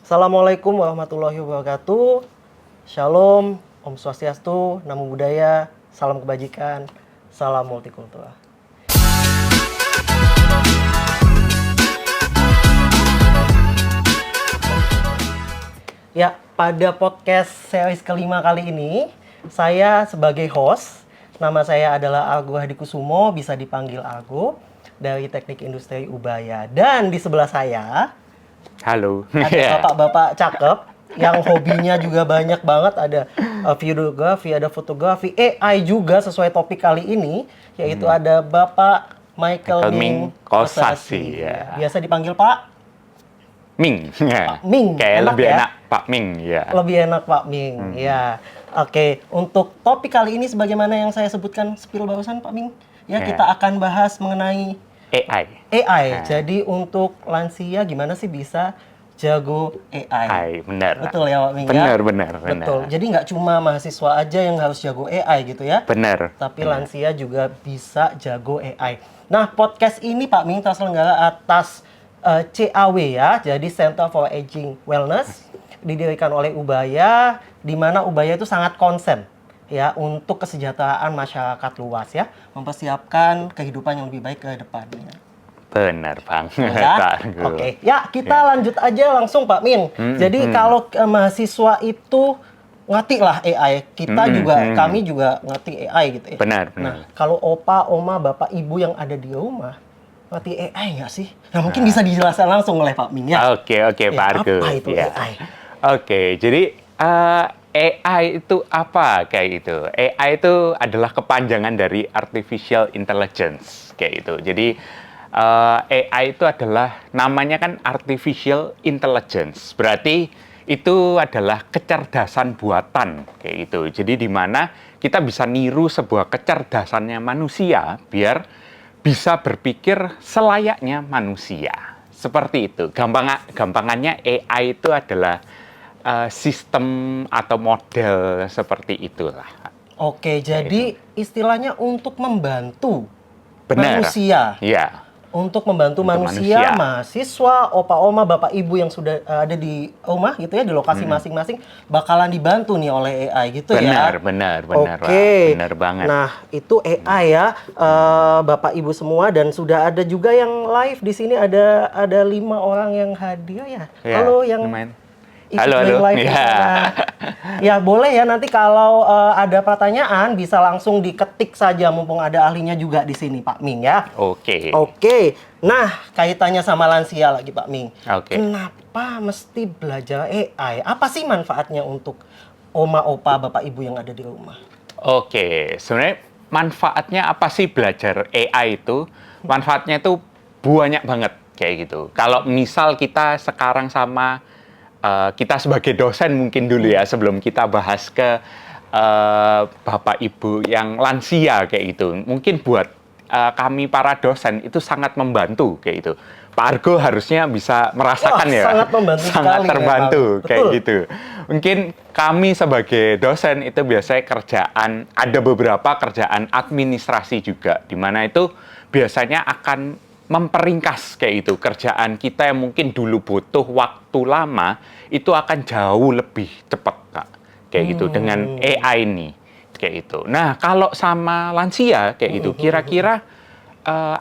Assalamualaikum warahmatullahi wabarakatuh. Shalom, Om Swastiastu, Namo Buddhaya, salam kebajikan, salam multikultural. Ya, pada podcast series kelima kali ini, saya sebagai host, nama saya adalah Argo Hadikusumo, bisa dipanggil Argo, dari Teknik Industri Ubaya. Dan di sebelah saya, halo. ada bapak-bapak cakep yang hobinya juga banyak banget. Ada videografi, ada fotografi, AI juga sesuai topik kali ini, yaitu ada Bapak Michael Ming Kosasi. Ya. Biasa dipanggil Pak Ming. Pak Ming. Kayak enak lebih ya? enak Pak Ming ya. Lebih enak Pak Ming. Ya. Oke, untuk topik kali ini sebagaimana yang saya sebutkan spill barusan Pak Ming, ya kita akan bahas mengenai AI. Jadi untuk lansia gimana sih bisa jago AI? Benar. Betul ya Pak Ming? Benar. Betul. Jadi nggak cuma mahasiswa aja yang harus jago AI gitu ya? Benar. Tapi lansia juga bisa jago AI. Nah, podcast ini Pak Ming terselenggara atas CAW ya, jadi Center for Aging Wellness, didirikan oleh Ubaya, di mana Ubaya itu sangat konsen ya untuk kesejahteraan masyarakat luas ya, mempersiapkan kehidupan yang lebih baik ke depannya. Benar, Bang. Ya? Oke. Ya, kita lanjut aja langsung Pak Min. Jadi kalau mahasiswa itu ngerti lah AI, kita juga, kami juga ngerti AI gitu ya. Benar. Nah, kalau opa, oma, bapak, ibu yang ada di rumah, ngerti AI nggak sih? Nah, mungkin bisa dijelaskan langsung oleh Pak Min ya. Oke, Pak Argo. Apa itu AI? Oke, jadi AI itu apa kayak gitu? AI itu adalah kepanjangan dari Artificial Intelligence kayak gitu. Jadi AI itu adalah namanya kan Artificial Intelligence. Berarti itu adalah kecerdasan buatan kayak gitu. Jadi di mana kita bisa niru sebuah kecerdasannya manusia biar bisa berpikir selayaknya manusia. Seperti itu. Gampangannya AI itu adalah sistem atau model seperti itulah. Oke, jadi istilahnya untuk membantu manusia. Iya. Untuk membantu manusia, mahasiswa, opa, oma, bapak, ibu yang sudah ada di rumah gitu ya, di lokasi masing-masing, bakalan dibantu nih oleh AI gitu ya. Benar. Oke. Benar banget. Nah, itu AI ya, bapak, ibu semua, dan sudah ada juga yang live di sini, ada 5 orang yang hadir ya. Halo yang Halo. Live ya boleh ya, nanti kalau ada pertanyaan bisa langsung diketik saja, mumpung ada ahlinya juga di sini Pak Ming ya. Oke. Nah, kaitannya sama lansia lagi Pak Ming. Kenapa mesti belajar AI? Apa sih manfaatnya untuk oma, opa, bapak, ibu yang ada di rumah? Oke, sebenarnya manfaatnya apa sih belajar AI itu? Manfaatnya itu banyak banget kayak gitu. Kalau misal kita sekarang sama kita sebagai dosen mungkin dulu ya, sebelum kita bahas ke bapak ibu yang lansia kayak gitu. Mungkin buat kami para dosen itu sangat membantu kayak gitu. Pak Argo harusnya bisa merasakan ya. Sangat membantu sangat sekali, terbantu ya, kayak gitu. Mungkin kami sebagai dosen itu biasanya ada beberapa kerjaan administrasi juga, di mana itu biasanya akan memperingkas kayak itu kerjaan kita yang mungkin dulu butuh waktu lama itu akan jauh lebih cepat Kak kayak gitu dengan AI ini kayak itu. Nah, kalau sama lansia kayak gitu kira-kira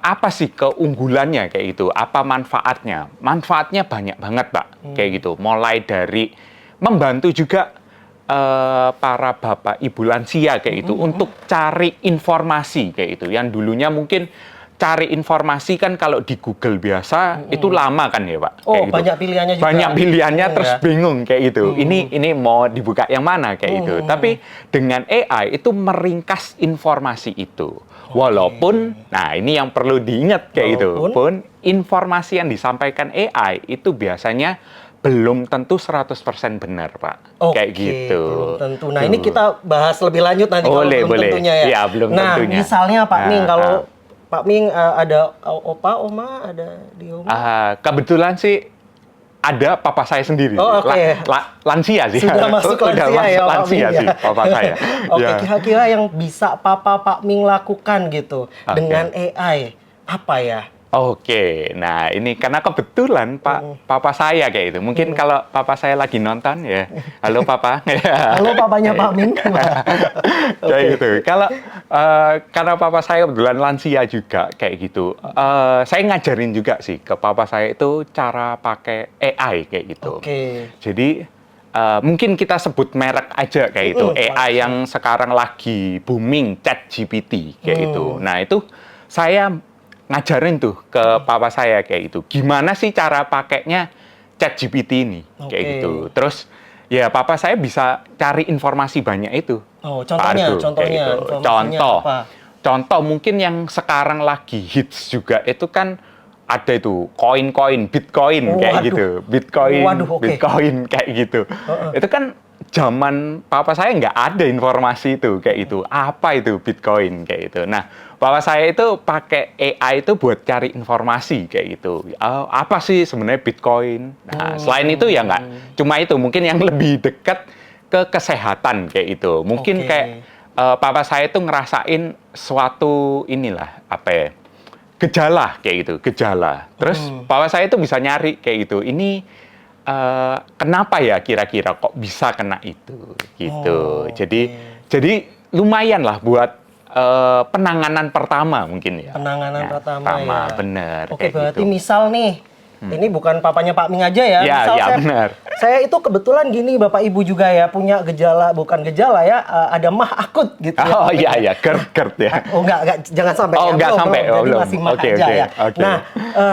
apa sih keunggulannya kayak gitu? Apa manfaatnya? Manfaatnya banyak banget Pak kayak gitu. Mulai dari membantu juga para bapak ibu lansia kayak itu untuk cari informasi kayak itu yang dulunya mungkin cari informasi kan kalau di Google biasa itu lama kan ya Pak. Kayak gitu. Banyak pilihannya juga. Banyak pilihannya terus bingung kayak gitu. Ini mau dibuka yang mana kayak gitu. Tapi dengan AI itu meringkas informasi itu. Walaupun, nah ini yang perlu diingat kayak gitu. Walaupun informasi yang disampaikan AI itu biasanya belum tentu 100% benar, Pak. Kayak gitu. Belum tentu. Nah, ini kita bahas lebih lanjut nanti kalau belum tentunya ya. Iya, belum tentunya. Nah, misalnya Pak Ming, kalau Pak Ming ada opa, oma ada di rumah? Kebetulan sih ada papa saya sendiri. Oh, oke. Lansia sih. Sudah masuk Udah lansia ya, Pak lansia Ming, sih, ya? papa saya. Oke, Ya. kira-kira yang bisa Pak Ming lakukan gitu dengan AI apa ya? Oke, nah ini karena kebetulan papa saya kayak itu. Mungkin kalau papa saya lagi nonton ya, halo papa. Halo papanya Pak Ming. Kayak gitu. Kalau karena papa saya kebetulan lansia juga kayak gitu. Saya ngajarin juga sih ke papa saya itu cara pakai AI kayak gitu. Jadi mungkin kita sebut merek aja kayak itu. AI yang sekarang lagi booming, ChatGPT kayak gitu. Nah itu saya ngajarin tuh ke papa saya kayak gitu. Gimana sih cara pakainya ChatGPT ini kayak gitu. Terus ya papa saya bisa cari informasi banyak itu. Oh, contohnya gitu. Contoh mungkin yang sekarang lagi hits juga itu kan ada itu koin-koin Bitcoin kayak gitu. Bitcoin kayak gitu. Itu kan zaman papa saya nggak ada informasi itu kayak itu. Apa itu Bitcoin kayak gitu. Nah, papa saya itu pakai AI itu buat cari informasi kayak gitu. Apa sih sebenarnya Bitcoin? Nah, selain itu ya nggak cuma itu, mungkin yang lebih dekat ke kesehatan kayak itu. Mungkin kayak papa saya itu ngerasain suatu inilah apa ya? Gejala kayak gitu, gejala. Terus papa saya itu bisa nyari kayak gitu. Ini kenapa ya kira-kira kok bisa kena itu gitu. Jadi lumayan lah buat penanganan pertama mungkin ya. Penanganan pertama ya. Bener. Oke, berarti gitu. misal nih, ini bukan papanya Pak Ming aja ya. Misal benar. Saya itu kebetulan gini Bapak Ibu juga ya punya gejala, bukan gejala ya, ada mah akut gitu ya. Oh iya, GERD ya. Oh enggak, jangan sampai. Oh enggak sampai. Jadi masih mah aja ya. Okay. Nah,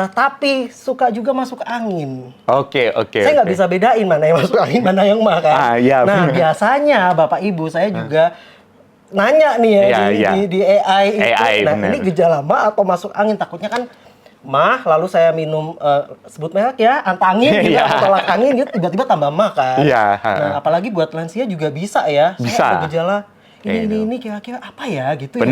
tapi suka juga masuk angin. Oke. Saya nggak bisa bedain mana yang masuk angin, mana yang mah kan. Iya, nah, benar. biasanya Bapak Ibu saya juga nanya nih ya di AI itu. Nah, bener. ini gejala mah atau masuk angin, takutnya kan mah, lalu saya minum sebut merek ya, antangin gitu, atau tolak angin gitu, tiba-tiba tambah mah kan. Nah, apalagi buat lansia juga bisa ya. Bisa. Saya ada gejala ini kira-kira apa ya gitu ya.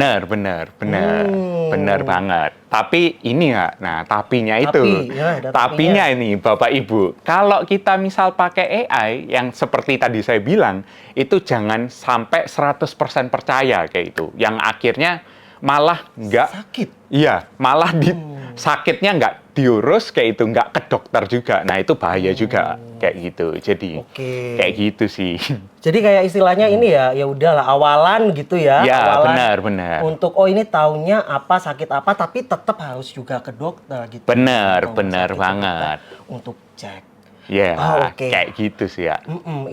Bener banget. Tapi ini ya, nah tapinya itu. Tapinya ini Bapak Ibu. Kalau kita misal pakai AI yang seperti tadi saya bilang, itu jangan sampai 100% percaya kayak itu. Yang akhirnya malah nggak sakit. Iya, malah sakitnya nggak diurus kayak itu, nggak ke dokter juga. Nah itu bahaya juga kayak gitu. Jadi kayak gitu sih. Jadi kayak istilahnya ini ya udahlah awalan gitu ya. Ya awalan benar. Untuk ini taunya apa, sakit apa, tapi tetap harus juga ke dokter gitu. Benar banget. Untuk cek. Kayak gitu sih ya.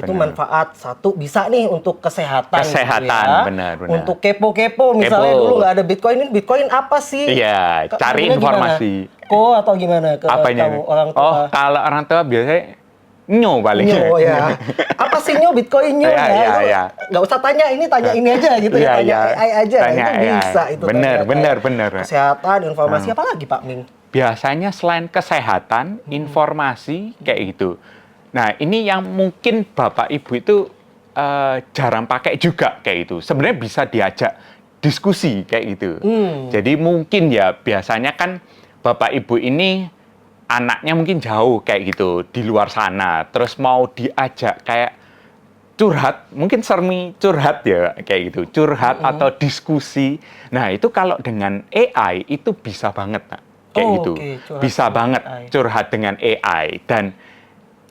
Itu manfaat satu bisa nih untuk kesehatan gitu ya. Benar. Untuk kepo-kepo misalnya dulu nggak ada Bitcoin, ini Bitcoin apa sih? Iya, cari informasi. Atau gimana ke orang tua? Oh, kalau orang tua biasanya nyo paling. Nyo ya. Apa sih nyo Bitcoin nyo ya? Nggak usah tanya ini aja gitu ya. Tanya AI aja. Tanya itu AI. bisa itu. Benar. Kesehatan, informasi apa lagi Pak Ming? Biasanya selain kesehatan, informasi kayak gitu. Nah, ini yang mungkin Bapak Ibu itu jarang pakai juga kayak itu. Sebenarnya bisa diajak diskusi kayak gitu. Jadi mungkin ya biasanya kan Bapak Ibu ini anaknya mungkin jauh kayak gitu di luar sana. Terus mau diajak kayak curhat, mungkin sermi curhat ya kayak gitu. Curhat atau diskusi. Nah, itu kalau dengan AI itu bisa banget, Nak. Kayak gitu. Bisa banget curhat dengan AI. Dan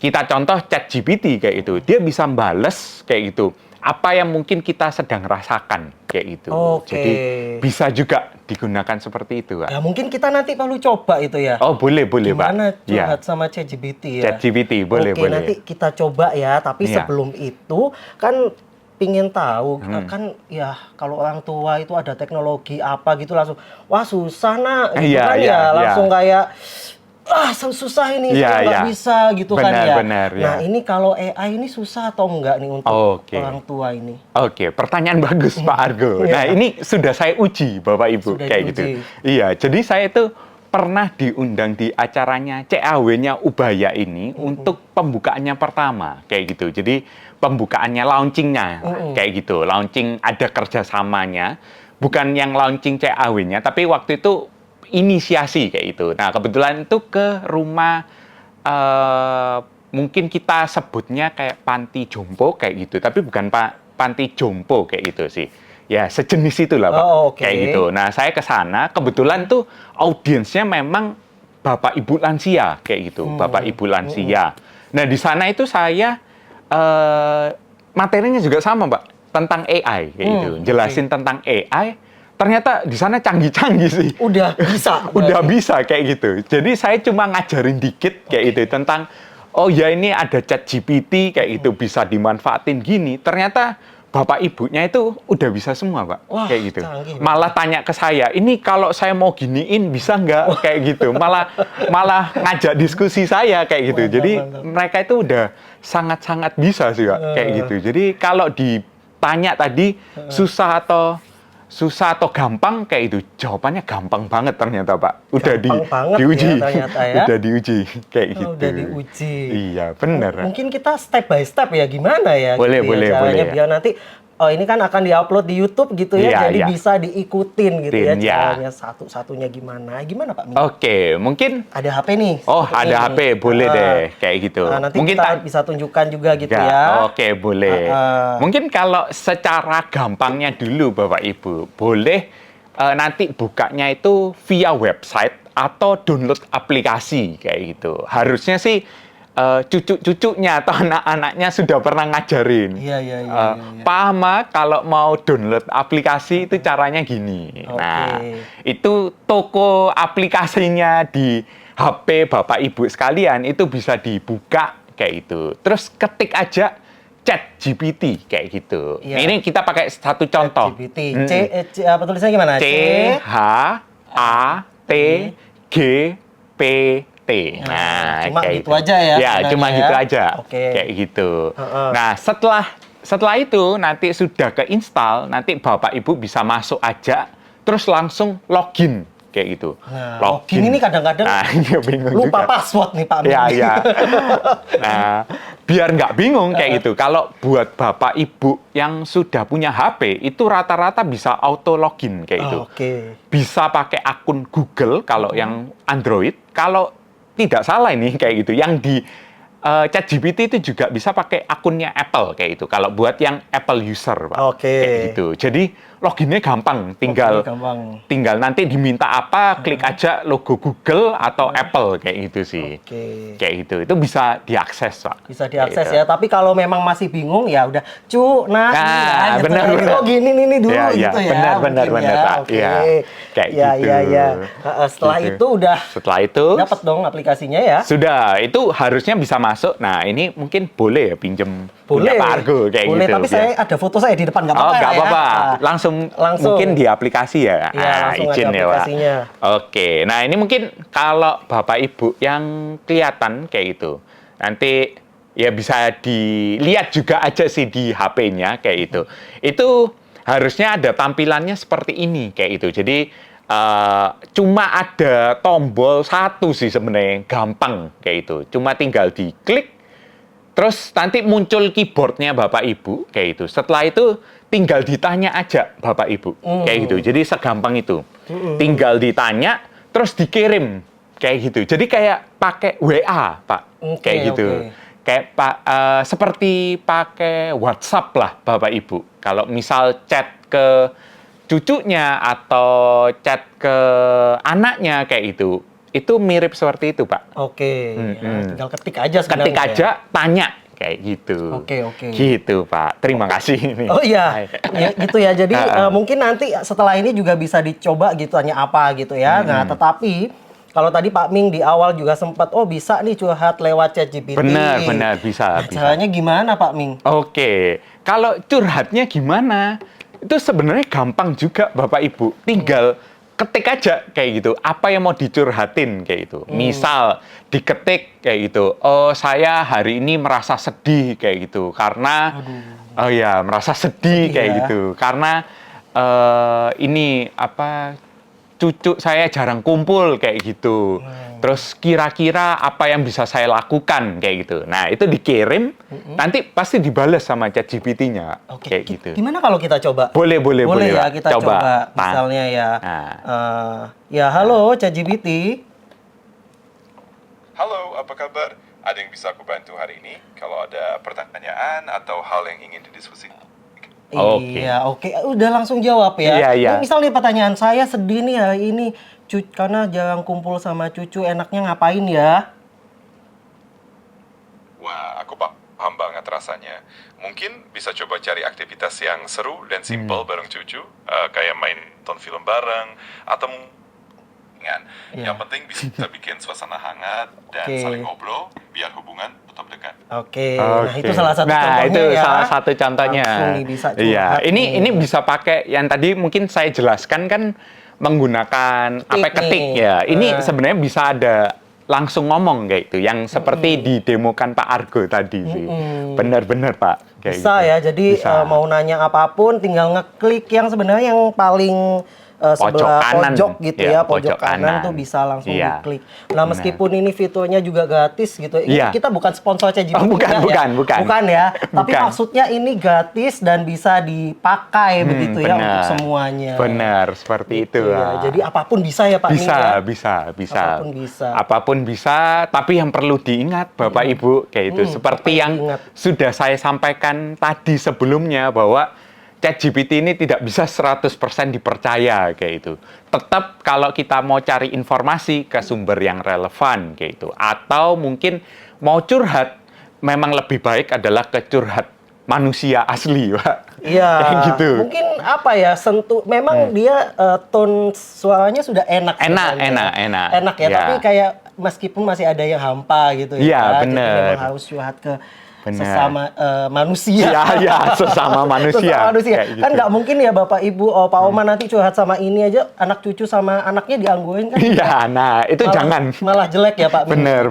kita contoh ChatGPT kayak itu. Dia bisa bales kayak gitu. Apa yang mungkin kita sedang rasakan kayak gitu. Jadi bisa juga digunakan seperti itu. Ya mungkin kita nanti perlu coba itu ya. Oh boleh Pak. Gimana curhat sama ChatGPT ya. ChatGPT boleh. Nanti kita coba ya. Tapi sebelum itu kan pingin tahu kan ya kalau orang tua itu ada teknologi apa gitu langsung wah susah nak gitu langsung kayak susah ini nggak bisa gitu kan ya. Nah ini kalau AI ini susah atau enggak nih untuk orang tua ini? Pertanyaan bagus Pak Argo. Nah ini sudah saya uji Bapak Ibu kayak gitu. Iya, jadi saya itu pernah diundang di acaranya CAW-nya Ubaya ini untuk pembukaannya pertama kayak gitu. Jadi pembukaannya, launchingnya kayak gitu. Launching ada kerjasamanya, bukan yang launching CAW-nya, tapi waktu itu inisiasi kayak itu. Nah kebetulan itu ke rumah mungkin kita sebutnya kayak panti jompo kayak gitu, tapi bukan panti jompo kayak gitu sih. Ya sejenis itulah Pak, kayak gitu. Nah saya ke sana, kebetulan tuh audiensnya memang Bapak Ibu lansia kayak gitu, Bapak Ibu lansia. Nah di sana itu saya materinya juga sama Pak, tentang AI kayak gitu, jelasin tentang AI. Ternyata di sana canggih-canggih sih. Udah bisa. Udah bisa kayak gitu. Jadi saya cuma ngajarin dikit kayak gitu tentang oh ya ini ada ChatGPT kayak gitu bisa dimanfaatin gini. Ternyata Bapak Ibunya itu udah bisa semua, Pak. Wah, kayak gitu. Canggih, malah tanya ke saya, ini kalau saya mau giniin bisa nggak kayak gitu. Malah ngajak diskusi saya kayak gitu. Jadi mereka itu udah sangat-sangat bisa sih, Pak. Kayak gitu. Jadi kalau ditanya tadi susah atau gampang kayak itu, jawabannya gampang banget ternyata Pak. Udah diuji, ya, ya. Udah diuji kayak gitu. Udah diuji. Iya benar. Mungkin kita step by step ya gimana ya? Boleh gitu boleh ya, boleh. Biar nanti ini kan akan diupload di YouTube gitu ya, jadi bisa diikutin gitu ya caranya satu-satunya gimana Pak Ming? Oke, mungkin ada HP nih. Oh ada HP, boleh deh kayak gitu. Nanti mungkin kita bisa tunjukkan juga gitu ya. Oke boleh. Mungkin kalau secara gampangnya dulu Bapak Ibu, boleh nanti bukanya itu via website atau download aplikasi kayak gitu. Harusnya sih cucu-cucunya atau anak-anaknya sudah pernah ngajarin. Iya. Pak Ahmad kalau mau download aplikasi itu caranya gini. Nah, itu toko aplikasinya di HP Bapak Ibu sekalian itu bisa dibuka kayak itu. Terus ketik aja ChatGPT kayak gitu. Ini kita pakai satu contoh. ChatGPT. Apa tulisannya gimana? ChatGPT. Nah, cuma kayak gitu aja ya. Ya, cuma gitu aja. Kayak gitu. Nah, setelah itu nanti sudah keinstall, nanti Bapak Ibu bisa masuk aja, terus langsung login kayak gitu. Nah, login ini kadang-kadang lupa password nih Pak. Iya. Nah, biar nggak bingung kayak gitu. Kalau buat Bapak Ibu yang sudah punya HP, itu rata-rata bisa auto login kayak gitu. Bisa pakai akun Google kalau yang Android. Kalau tidak salah ini kayak gitu. Yang di ChatGPT itu juga bisa pakai akunnya Apple kayak gitu. Kalau buat yang Apple user, Pak. Kayak gitu. Jadi loginnya gampang, tinggal nanti diminta apa, klik aja logo Google atau Apple kayak gitu sih. Kayak gitu. Itu bisa diakses, Pak. Bisa diakses ya. Tapi kalau memang masih bingung ya udah, benar. Oh gini dulu gitu ya. Benar, Pak. Kayak gitu. Iya. Setelah itu dapat dong aplikasinya ya. Sudah, itu harusnya bisa masuk. Nah, ini mungkin boleh ya pinjem punya Pak Argo kayak boleh, gitu. Tapi saya ada foto saya di depan, nggak apa-apa nggak apa-apa. Langsung mungkin di aplikasi ya. Izin ya, Pak. Oke, nah ini mungkin kalau Bapak Ibu yang kelihatan kayak gitu, nanti ya bisa dilihat juga aja sih di HP-nya kayak gitu. Itu harusnya ada tampilannya seperti ini kayak gitu. Jadi cuma ada tombol satu sih sebenarnya, gampang kayak itu. Cuma tinggal diklik, terus nanti muncul keyboardnya Bapak Ibu kayak itu. Setelah itu tinggal ditanya aja Bapak Ibu kayak gitu. Jadi segampang itu. Tinggal ditanya, terus dikirim kayak gitu. Jadi kayak pakai WA, Pak. Kayak gitu. Kayak seperti pakai WhatsApp lah Bapak Ibu. Kalau misal chat ke cucunya atau chat ke anaknya kayak itu mirip seperti itu, Pak. Tinggal ketik aja sekarang. Ketik aja, tanya kayak gitu. Gitu, Pak. Terima kasih. Oh iya, ya, gitu ya. Jadi mungkin nanti setelah ini juga bisa dicoba gitu, tanya apa gitu ya. Nah, tetapi kalau tadi Pak Ming di awal juga sempat, bisa nih curhat lewat ChatGPT. Benar, bisa. Caranya gimana Pak Ming? Kalau curhatnya gimana? Itu sebenarnya gampang juga Bapak Ibu. Tinggal ketik aja kayak gitu. Apa yang mau dicurhatin kayak gitu. Misal diketik kayak gitu. Oh, saya hari ini merasa sedih kayak gitu. Karena merasa sedih kayak gitu. Karena ini cucu saya jarang kumpul kayak gitu. Terus kira-kira apa yang bisa saya lakukan kayak gitu. Nah, itu dikirim, nanti pasti dibales sama ChatGPT-nya kayak gitu. Gimana kalau kita coba? Boleh ya, kita coba. Misalnya ya, ya halo ChatGPT. Halo, apa kabar? Ada yang bisa aku bantu hari ini? Kalau ada pertanyaan atau hal yang ingin didiskusikan. Oke. Iya, oke. Udah langsung jawab ya. Iya, iya. Ini misal nih pertanyaan saya sedih nih hari ini, karena jarang kumpul sama cucu, enaknya ngapain ya? Wah, aku paham banget rasanya. Mungkin bisa coba cari aktivitas yang seru dan simple bareng cucu, kayak main nonton film bareng, atau Iya. yang penting bisa bikin suasana hangat dan Oke. saling ngobrol biar hubungan tetap dekat. Oke, nah itu salah satu Nah, contohnya itu ya. salah satu contohnya. Langsung nih bisa Iya, curhat ini nih. bisa pakai yang tadi mungkin saya jelaskan kan menggunakan apa Ketik ketik nih. ya. Ini Nah. sebenarnya bisa ada langsung ngomong kayak itu, yang seperti didemokan Pak Argo tadi sih. Benar-benar Pak. Kayak Bisa gitu. ya, jadi Bisa. mau nanya apapun tinggal ngeklik yang sebenarnya yang paling sebelah kanan. pojok gitu Ya, ya, pojok pojok kanan kanan. tuh bisa langsung Iya. diklik. Nah, Benar. meskipun ini fiturnya juga gratis gitu, ini Iya. kita bukan sponsor ChatGPT Oh, bukan, enggak ya? bukan. Bukan ya, tapi Bukan. maksudnya ini gratis dan bisa dipakai begitu ya benar. untuk semuanya. Benar, seperti itu. Iya, Pak. jadi apapun bisa ya Pak Ning, ya? Bisa. Apapun bisa. Apapun bisa, tapi yang perlu diingat Bapak Ibu kayak itu. Seperti yang diingat? sudah saya sampaikan tadi sebelumnya bahwa ChatGPT ini tidak bisa 100% dipercaya kayak itu. Tetap kalau kita mau cari informasi ke sumber yang relevan kayak itu, atau mungkin mau curhat, memang lebih baik adalah ke curhat manusia asli, Pak. Iya, Kayak gitu. mungkin apa ya, memang dia tone suaranya sudah enak. Enak, sebenarnya. enak. Enak ya, Iya. tapi kayak meskipun masih ada yang hampa gitu Iya, ya. Jadi bener. memang harus curhat ke Bener. sesama manusia. Iya, sesama manusia. Sesama manusia. Kayak Kan gitu. nggak mungkin ya Bapak Ibu, Pak Oma nanti curhat sama ini aja, anak cucu sama anaknya dianggurin kan. Iya, nah itu Malah- jangan. Malah jelek ya Pak. Bener.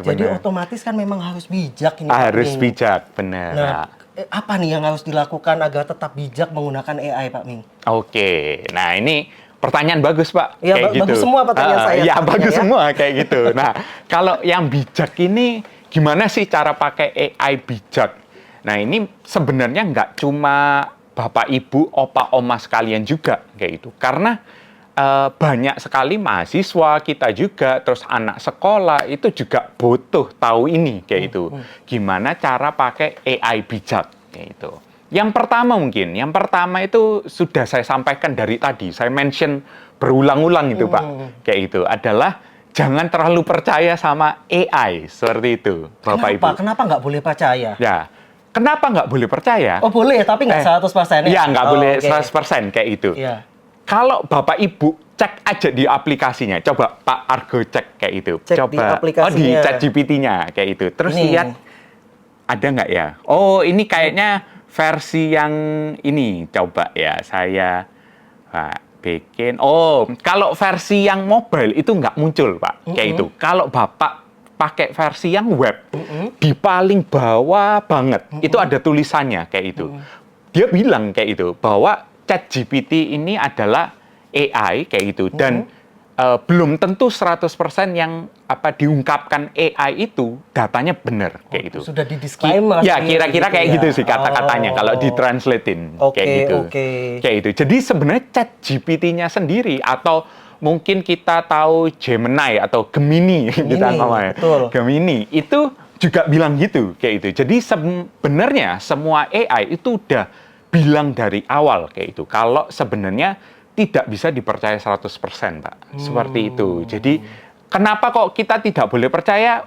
Jadi otomatis kan memang harus bijak ini. Pak Harus Ming. bijak, bener. Nah, apa nih yang harus dilakukan agar tetap bijak menggunakan AI Pak Ming? Oke, nah ini pertanyaan bagus Pak. Iya, kayak gitu. bagus semua pertanyaan saya Iya, sepertinya bagus ya. semua kayak gitu. Nah, kalau yang bijak ini gimana sih cara pakai AI bijak? Nah, ini sebenarnya nggak cuma Bapak, Ibu, Opa, Oma sekalian juga kayak itu. Karena banyak sekali mahasiswa kita juga, terus anak sekolah itu juga butuh tahu ini kayak itu. Gimana cara pakai AI bijak kayak itu. Yang pertama itu sudah saya sampaikan dari tadi, saya mention berulang-ulang itu Pak, kayak itu adalah jangan terlalu percaya sama AI seperti itu, Bapak Ibu. Kenapa nggak boleh percaya? Ya, kenapa nggak boleh percaya? Oh boleh, tapi nggak 100% ya? Iya, nggak Oh, boleh oke. 100% kayak itu. Iya. Kalau Bapak Ibu cek aja di aplikasinya, coba Pak Argo cek kayak itu. Cek Coba di aplikasinya. di ChatGPT-nya kayak itu. Terus Ini. lihat ada nggak ya? Oh, ini kayaknya versi yang ini. Coba ya saya bikin. Oh, kalau versi yang mobile itu nggak muncul, Pak. Kayak itu. Kalau Bapak pakai versi yang web, di paling bawah banget, itu ada tulisannya kayak itu. Dia bilang kayak itu, bahwa ChatGPT ini adalah AI kayak gitu. Dan belum tentu 100% yang diungkapkan AI itu datanya benar kayak gitu. Sudah di disclaimer. Ya, kira-kira gitu kayak ya. gitu sih kata-katanya kalau ditranslatein Oke, kayak gitu. oke. Kayak itu. Jadi sebenarnya ChatGPT-nya sendiri atau mungkin kita tahu Gemini atau Gemini kita namanya. betul. Gemini itu juga bilang gitu kayak itu. Jadi sebenarnya semua AI itu udah bilang dari awal kayak itu. Kalau sebenarnya tidak bisa dipercaya 100%, Pak. Seperti itu. Jadi kenapa kok kita tidak boleh percaya?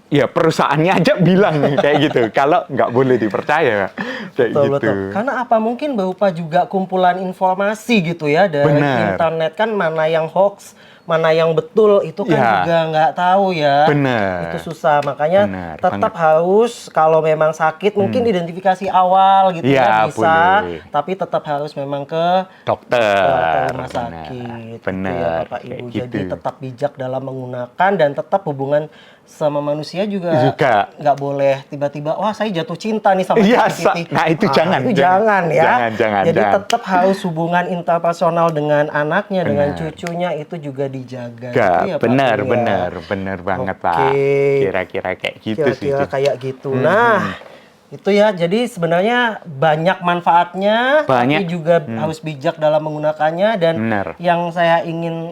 Ya perusahaannya aja bilang kayak gitu. Kalau nggak boleh dipercaya kayak Betul, gitu. betul. Karena apa? Mungkin berupa juga kumpulan informasi gitu ya dari Benar. internet, kan mana yang hoax, mana yang betul itu kan Ya. juga nggak tahu ya. Benar. Itu susah, makanya Benar tetap banget. harus kalau memang sakit mungkin identifikasi awal gitu Ya, ya bisa, boleh. tapi tetap harus memang ke Dokter. rumah sakit. Gitu Benar. ya, Bapak kayak Ibu. gitu. Jadi tetap bijak dalam menggunakan dan tetap hubungan sama manusia juga nggak boleh tiba-tiba wah saya jatuh cinta nih sama Iya, ChatGPT. nah itu jangan. Itu jangan ya. Jangan. Jadi tetap harus hubungan interpersonal dengan anaknya, dengan cucunya itu juga dijaga. Enggak, Gitu ya, Pak benar, Ning, ya. benar banget Oke. Pak. Kira-kira kayak gitu sih. Kira-kira kayak gitu. Nah, Itu ya, jadi sebenarnya banyak manfaatnya, Banyak. tapi juga harus bijak dalam menggunakannya. Dan Benar. yang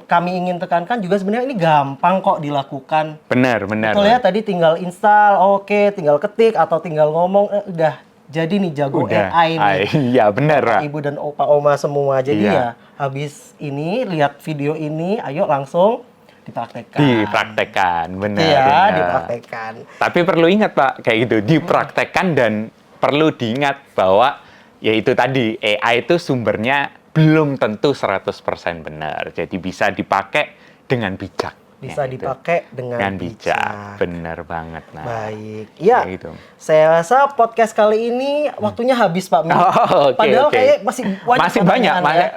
kami ingin tekankan juga sebenarnya ini gampang kok dilakukan. Benar, benar. Betul ya, tadi tinggal install, oke, tinggal ketik atau tinggal ngomong, udah jadi nih jago AI nih. Iya, benar, Pak. Ibu dan opa oma semua. Jadi Iya. ya habis ini lihat video ini, ayo langsung dipraktekkan. Dipraktekkan, benar. Ya, benar. dipraktekkan. Tapi perlu ingat Pak, kayak gitu, dipraktekkan dan perlu diingat bahwa yaitu tadi AI itu sumbernya belum tentu 100% benar. Jadi bisa dipakai dengan bijak. Bisa Ya, gitu. dipakai dengan bijak. Benar banget. Nah, Baik. Ya, kayak gitu. saya rasa podcast kali ini waktunya habis Pak Min. Oh, oke, Padahal oke. kayak masih Masih banyak,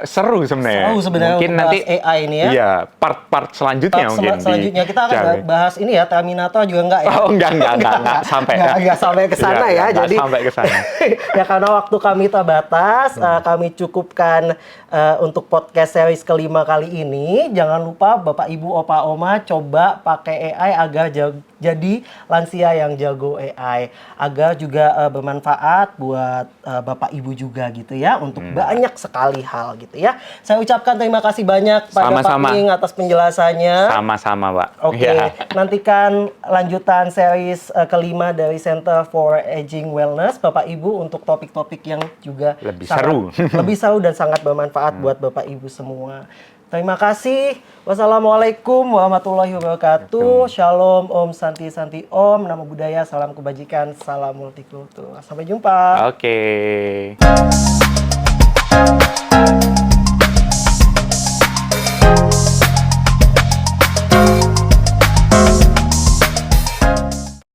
seru sebenarnya. Seru sebenarnya Mungkin untuk nanti bahas AI ini ya. Iya, part-part selanjutnya mungkin. Selanjutnya kita akan bahas ini ya, Terminator juga enggak ya? Oh, enggak sampai. Enggak sampai ke sana ya. Enggak Jadi sampai ke sana. ya karena waktu kami terbatas, kami cukupkan untuk podcast series kelima kali ini. Jangan lupa Bapak Ibu Opa Oma coba pakai AI agar jadi lansia yang jago AI, agar juga bermanfaat buat Bapak Ibu juga gitu ya, untuk banyak sekali hal gitu ya. Saya ucapkan terima kasih banyak pada Pak Ming atas penjelasannya. Sama-sama, Pak. Oke, nantikan lanjutan series kelima dari Center for Aging Wellness Bapak Ibu untuk topik-topik yang juga Lebih lebih seru dan sangat bermanfaat buat Bapak Ibu semua. Terima kasih. Wassalamualaikum warahmatullahi wabarakatuh. Shalom, Om Santi Santi Om. Namo Buddhaya, salam kebajikan, salam multikultur. Sampai jumpa. Oke.